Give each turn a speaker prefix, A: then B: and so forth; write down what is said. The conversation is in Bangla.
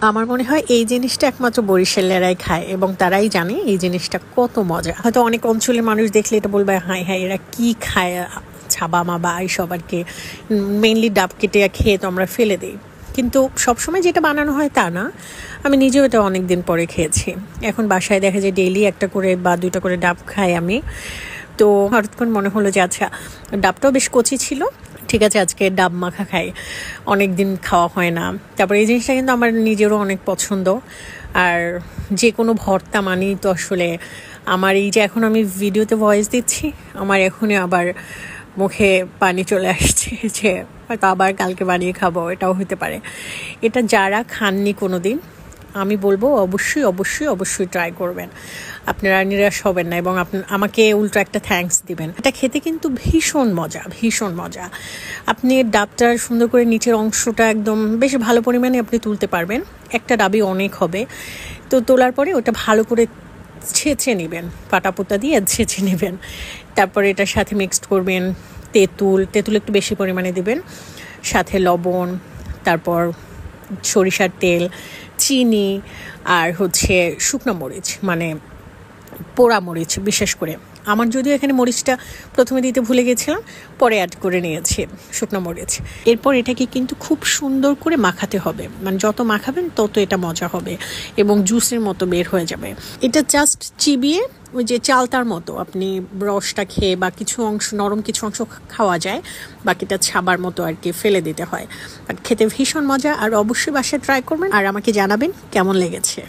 A: আমার মনে হয় এই জিনিসটা একমাত্র বরিশালেরাই খায় এবং তারাই জানে এই জিনিসটা কত মজা। হয়তো অনেক অঞ্চলের মানুষ দেখলে এটা বলবে হায় হায় এরা কি খায়, ছাবা মাবা এইসব আর কি। মেইনলি ডাব কেটে খেয়ে তো আমরা ফেলে দিই, কিন্তু সবসময় যেটা বানানো হয় তা না। আমি নিজেও এটা অনেক দিন পরে খেয়েছি। এখন বাসায় দেখা যায় ডেইলি একটা করে বা 2টা করে ডাব খাই আমি। তো হঠাৎ করে মনে হলো যে আচ্ছা ডাবটাও বেশ কচি ছিল, ঠিক আছে আজকে ডাব মাখা খাই, অনেক দিন খাওয়া হয় না। তারপর এই জিনিসটা কিন্তু আমার নিজেরও অনেক পছন্দ। আর যে কোনো ভর্তা মানেই তো আসলে আমার এই যে এখন আমি ভিডিওতে ভয়েস দিচ্ছি, আমার এখনই আবার মুখে পানি চলে আসছে যে হয়তো আবার কালকে বানিয়ে খাবো, এটাও হতে পারে। এটা যারা খাননি কোনো দিন আমি বলবো অবশ্যই অবশ্যই অবশ্যই ট্রাই করবেন, আপনারা নিরাশ হবেন না এবং আমাকে উল্টো একটা থ্যাঙ্কস দিবেন। এটা খেতে কিন্তু ভীষণ মজা, ভীষণ মজা। আপনি ডাবটার সুন্দর করে নিচের অংশটা একদম বেশ ভালো পরিমাণে আপনি তুলতে পারবেন, একটা ডাবই অনেক হবে। তো তোলার পরে ওটা ভালো করে ছেঁচে নেবেন, পাটাপোতা দিয়ে ছেঁচে নেবেন। তারপরে এটার সাথে মিক্সড করবেন তেঁতুল একটু বেশি পরিমাণে দিবেন, সাথে লবণ, তারপর সরিষার তেল, চিনি, আর হচ্ছে শুকনো মরিচ, মানে পোড়া মরিচ বিশেষ করে। আমার যদিও এখানে মরিচটা প্রথমে দিতে ভুলে গেছিলাম, পরে অ্যাড করে নিয়েছি শুকনো মরিচ। এরপর এটাকে কিন্তু খুব সুন্দর করে মাখাতে হবে, মানে যত মাখাবেন তত এটা মজা হবে এবং জুসের মতো বের হয়ে যাবে। এটা জাস্ট চিবিয়ে ওই যে চালতার মতো আপনি রসটা খেয়ে বা কিছু অংশ নরম কিছু অংশ খাওয়া যায়, বাকিটা ছাবার মতো আর কি ফেলে দিতে হয়। আর খেতে ভীষণ মজা। আর অবশ্যই বাসায় ট্রাই করবেন আর আমাকে জানাবেন কেমন লেগেছে।